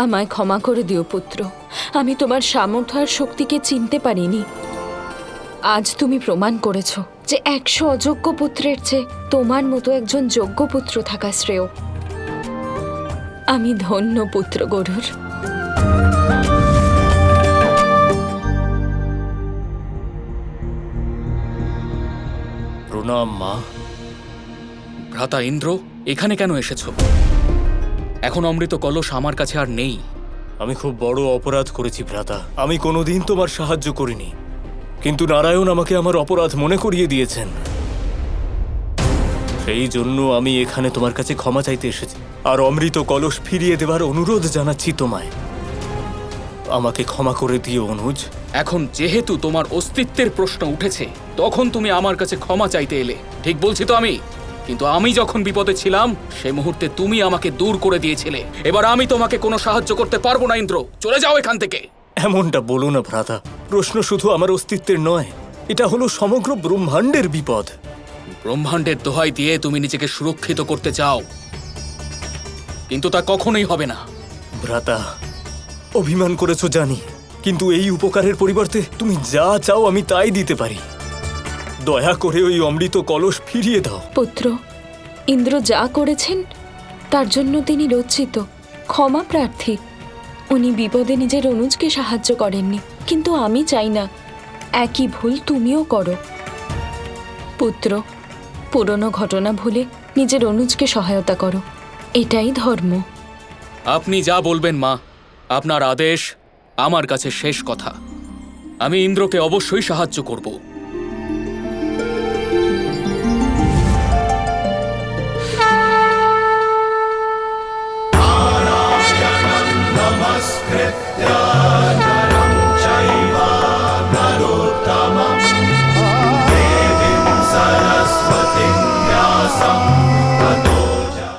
আমায় ক্ষমা করে দিও পুত্র, আমি তোমার সামর্থ্য আর শক্তিকে চিনতে পারিনি। আজ তুমি প্রমাণ করেছ যে 100 অযোগ্য পুত্রের চেয়ে তোমার মতো একজন যোগ্য পুত্র থাকা শ্রেয়। আমি ধন্য পুত্র গরুর। প্রণাম মা। ভ্রাতা ইন্দ্র, এখানে কেন এসেছো? এখন অমৃত কলস আমার কাছে আর নেই। আমি খুব বড় অপরাধ করেছি ভ্রাতা। আমি কোনোদিন তোমার সাহায্য করিনি, কিন্তু নারায়ণ আমাকে আমার অপরাধ মনে করিয়ে দিয়েছেন। সেই জন্য আমি এখানে তোমার কাছে ক্ষমা চাইতে এসেছি, আর অমৃত কলস ফিরিয়ে দেওয়ার অনুরোধ জানাচ্ছি তোমায়। আমাকে ক্ষমা করে দিও অনুজ। এখন যেহেতু তোমার অস্তিত্বের প্রশ্ন উঠেছে, তখন তুমি আমার কাছে ক্ষমা চাইতে এলে। ঠিক বলছি তো আমি? কিন্তু আমি যখন বিপদে ছিলাম, সে মুহূর্তে তুমি আমাকে দূর করে দিয়েছিলে। এবার আমি তোমাকে কোনো সাহায্য করতে পারবো না ইন্দ্র, চলে যাও এখান থেকে। এমনটা বলো না ভ্রাতা। প্রশ্ন শুধু আমার অস্তিত্বের নয়, এটা হলো সমগ্র ব্রহ্মাণ্ডের বিপদ। ব্রহ্মাণ্ডের দোহাই দিয়ে তুমি নিজেকে সুরক্ষিত করতে চাও, কিন্তু তা কখনোই হবে না। ভ্রাতা, অভিমান করেছো জানি, কিন্তু এই উপকারের পরিবর্তে তুমি যা চাও আমি তাই দিতে পারি। দয়া করে ওই অমৃত কলস ফিরিয়ে দাও। পুত্র, ইন্দ্র যা করেছেন তার জন্য তিনি লজ্জিত, ক্ষমা প্রার্থী। উনি বিপদে নিজের অনুজকে সাহায্য করেননি, কিন্তু আমি চাই না একই ভুল তুমিও করো। পুত্র, পুরনো ঘটনা ভুলে নিজের অনুজকে সহায়তা করো, এটাই ধর্ম। আপনি যা বলবেন মা, আপনার আদেশ আমার কাছে শেষ কথা। আমি ইন্দ্রকে অবশ্যই সাহায্য করব।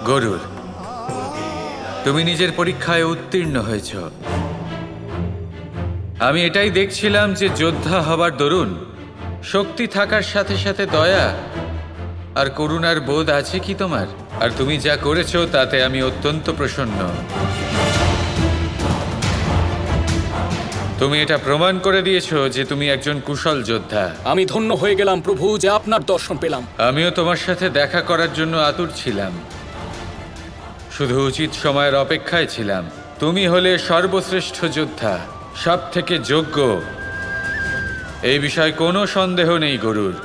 গরুর, তুমি নিজের পরীক্ষায় উত্তীর্ণ হয়েছ। আমি এটাই দেখছিলাম যে যোদ্ধা হবার দরুন শক্তি থাকার সাথে সাথে দয়া আর করুণার বোধ আছে কি তোমার? আর তুমি যা করেছো তাতে আমি অত্যন্ত প্রসন্ন। তুমি এটা প্রমাণ করে দিয়েছো যে তুমি একজন কুশল যোদ্ধা। আমি ধন্য হয়ে গেলাম প্রভু যে আপনার দর্শন পেলাম। আমিও তোমার সাথে দেখা করার জন্য আতুর ছিলাম, শুধু উচিত সময়ের অপেক্ষায় ছিলাম। তুমি হলে সর্বশ্রেষ্ঠ যোদ্ধা, সব থেকে যোগ্য, এই বিষয়ে কোনো সন্দেহ নেই গরুর।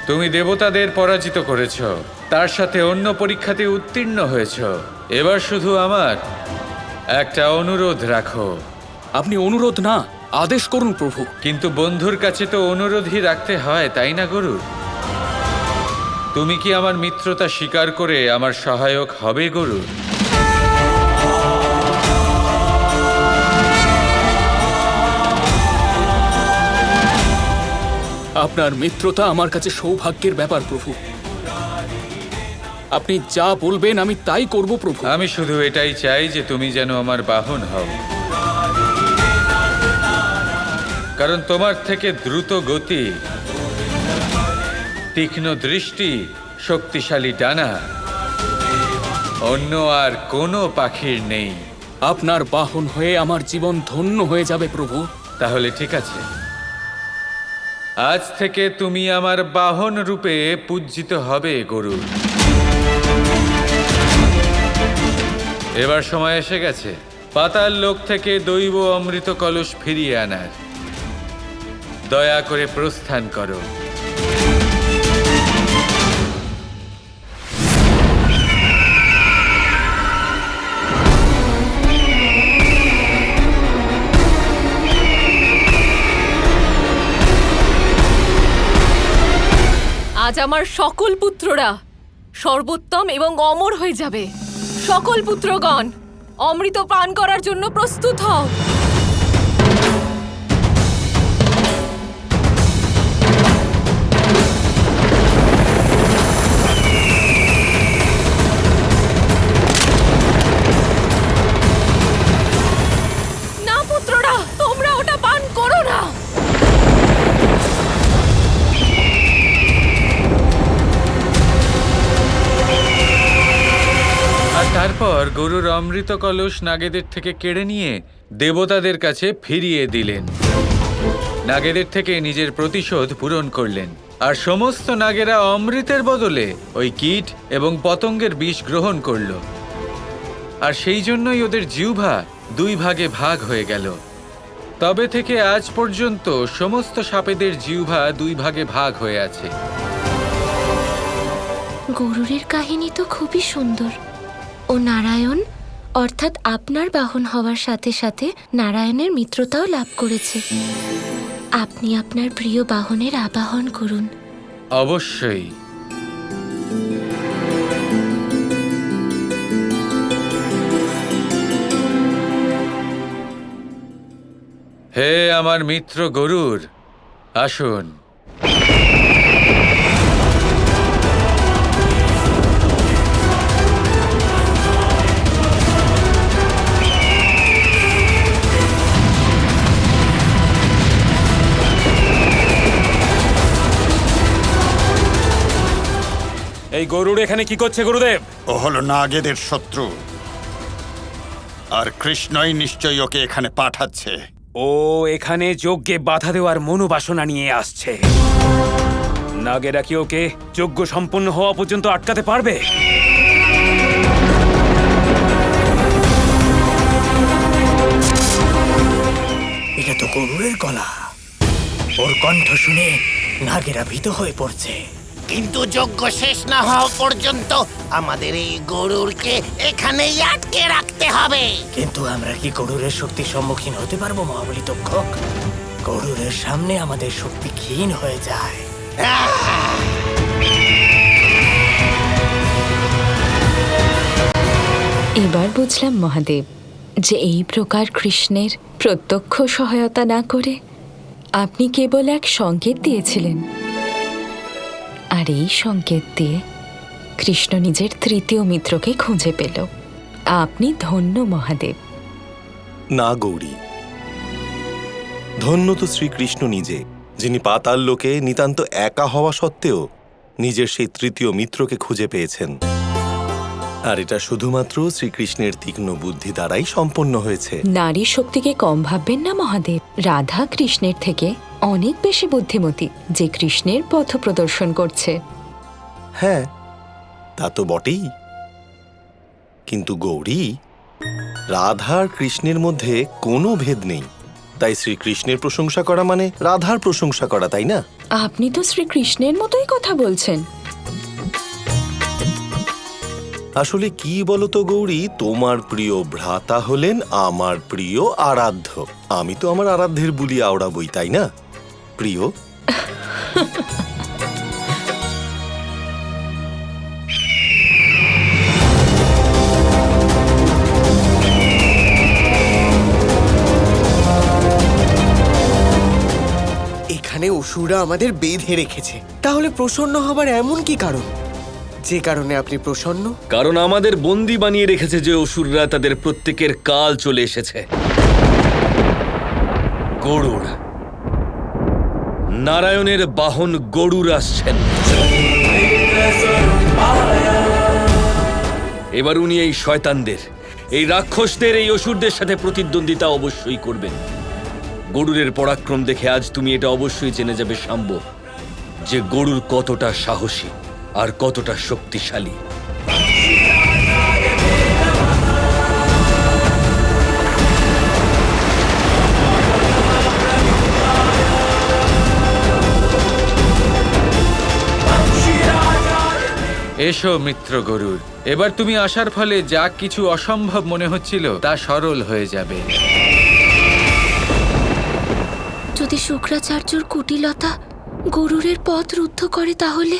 তুমি দেবতাদের পরাজিত করেছ, তার সাথে অন্য পরীক্ষাতে উত্তীর্ণ হয়েছ। এবার শুধু আমার একটা অনুরোধ রাখো। আপনি অনুরোধ না, আদেশ করুন প্রভু। কিন্তু বন্ধুর কাছে তো অনুরোধই রাখতে হয়, তাই না গরুর? তুমি কি আমার মিত্রতা স্বীকার করে আমার সহায়ক হবে গরুর? আপনার মিত্রতা আমার কাছে সৌভাগ্যের ব্যাপার প্রভু। আপনি যা বলবেন আমি তাই করব প্রভু। আমি শুধু এটাই চাই যে তুমি যেন আমার বাহন হও, কারণ তোমার থেকে দ্রুত গতি, তীক্ষ্ণ দৃষ্টি, শক্তিশালী ডানা অন্য আর কোনো পাখির নেই। আপনার বাহন হয়ে আমার জীবন ধন্য হয়ে যাবে প্রভু। তাহলে ঠিক আছে, আজ থেকে তুমি আমার বাহন রূপে পূজিত হবে গরু। এবার সময় এসে গেছে পাতাল লোক থেকে দৈব অমৃত কলস ফিরিয়ে আনার। দয়া করে প্রস্থান করো। আজ আমার সকল পুত্ররা সর্বোত্তম এবং অমর হয়ে যাবে। সকল পুত্রগণ, অমৃত পান করার জন্য প্রস্তুত হও। না পুত্ররা, তোমরা ওটা পান করো না। আর তারপর তারপর গরুর অমৃত কলস নাগেদের থেকে কেড়ে নিয়ে দেবতাদের কাছে ফিরিয়ে দিলেন। নাগেদের থেকে নিজের প্রতিশোধ পূরণ করলেন, আর সমস্ত নাগেরা অমৃতের বদলে ওই কীট এবং পতঙ্গের বিষ গ্রহণ করল। আর সেই জন্যই ওদের জিহ্বা 2 ভাগে ভাগ হয়ে গেল। তবে থেকে আজ পর্যন্ত সমস্ত সাপেদের জিহ্বা 2 ভাগে ভাগ হয়ে আছে। গরুরের কাহিনী তো খুবই সুন্দর। ও নারায়ণ অর্থাৎ আপনার বাহন হওয়ার সাথে সাথে নারায়ণের মিত্রতাও লাভ করেছে। আপনি আপনার প্রিয় বাহনের আবাহন করুন। অবশ্যই। হে আমার মিত্র গরুর, আসুন। এই গরুর এখানে কি করছে গুরুদেব? ও হলো নাগেদের শত্রু, আর কৃষ্ণই নিশ্চয়ই ওকে এখানে পাঠাচ্ছে। ও এখানে যজ্ঞে বাধা দেওয়ার মনোবাসনা নিয়ে আসছে। নাগেরা কি ওকে যজ্ঞ সম্পন্ন হওয়া পর্যন্ত আটকাতে পারবে? এটা তো গরুরের গলা। ওর কণ্ঠ শুনে নাগেরা ভীত হয়ে পড়ছে। কিন্তু যজ্ঞ শেষ না হওয়া পর্যন্ত আমাদের এই গরুরকে এখানেই আটকে রাখতে হবে। কিন্তু আমরা কি গরুরের শক্তির সম্মুখীন হতে পারবো মহাবলী তক্ষক? গরুরের সামনে আমাদের শক্তি ক্ষীণ হয়ে যায়। এবার বুঝলাম মহাদেব যে এই প্রকার কৃষ্ণের প্রত্যক্ষ সহায়তা না করে আপনি কেবল এক সংকেত দিয়েছিলেন, আর এই সংকেত দিয়ে কৃষ্ণ নিজের তৃতীয় মিত্রকে খুঁজে পেল। আপনি ধন্য মহাদেব। না গৌরী, ধন্য তো শ্রীকৃষ্ণ নিজে, যিনি পাতাল লোকে নিতান্ত একা হওয়া সত্ত্বেও নিজের সেই তৃতীয় মিত্রকে খুঁজে পেয়েছেন। আর এটা শুধুমাত্র শ্রীকৃষ্ণের তীক্ষ্ণ বুদ্ধি দ্বারাই সম্পন্ন হয়েছে। নারী শক্তিকে কম ভাববেন না মহাদেব। রাধা কৃষ্ণের থেকে অনেক বেশি বুদ্ধিমতী, যে কৃষ্ণের পথ প্রদর্শন করছে। হ্যাঁ, তা তো বটেই, কিন্তু গৌরী, রাধা আর কৃষ্ণের মধ্যে কোনো ভেদ নেই। তাই শ্রীকৃষ্ণের প্রশংসা করা মানে রাধার প্রশংসা করা, তাই না? আপনি তো শ্রীকৃষ্ণের মতোই কথা বলছেন। আসলে কি বলতো গৌরী, তোমার প্রিয় ভ্রাতা হলেন আমার প্রিয় আরাধ্য। আমি তো আমার আরাধ্যের বুলি আওড়াবই, তাই না প্রিয়? এখানে অসুররা আমাদের বেঁধে রেখেছে, তাহলে প্রসন্ন হবার এমন কি কারণ যে কারণে আপনি প্রসন্ন? কারণ আমাদের বন্দী বানিয়ে রেখেছে যে অসুররা, তাদের প্রত্যেকের কাল চলে এসেছে। গরুর, নারায়ণের বাহন গরুর আসছেন। এবার উনি এই শয়তানদের, এই রাক্ষসদের, এই অসুরদের সাথে প্রতিদ্বন্দ্বিতা অবশ্যই করবেন। গরুরের পরাক্রম দেখে আজ তুমি এটা অবশ্যই জেনে যাবে শাম্ব, যে গরুর কতটা সাহসী আর কতটা শক্তিশালী। এসো মিত্র গরুর, এবার তুমি আসার ফলে যা কিছু অসম্ভব মনে হচ্ছিল তা সরল হয়ে যাবে। যদি শুক্রাচার্যর কুটিলতা গরুরের পথ রুদ্ধ করে তাহলে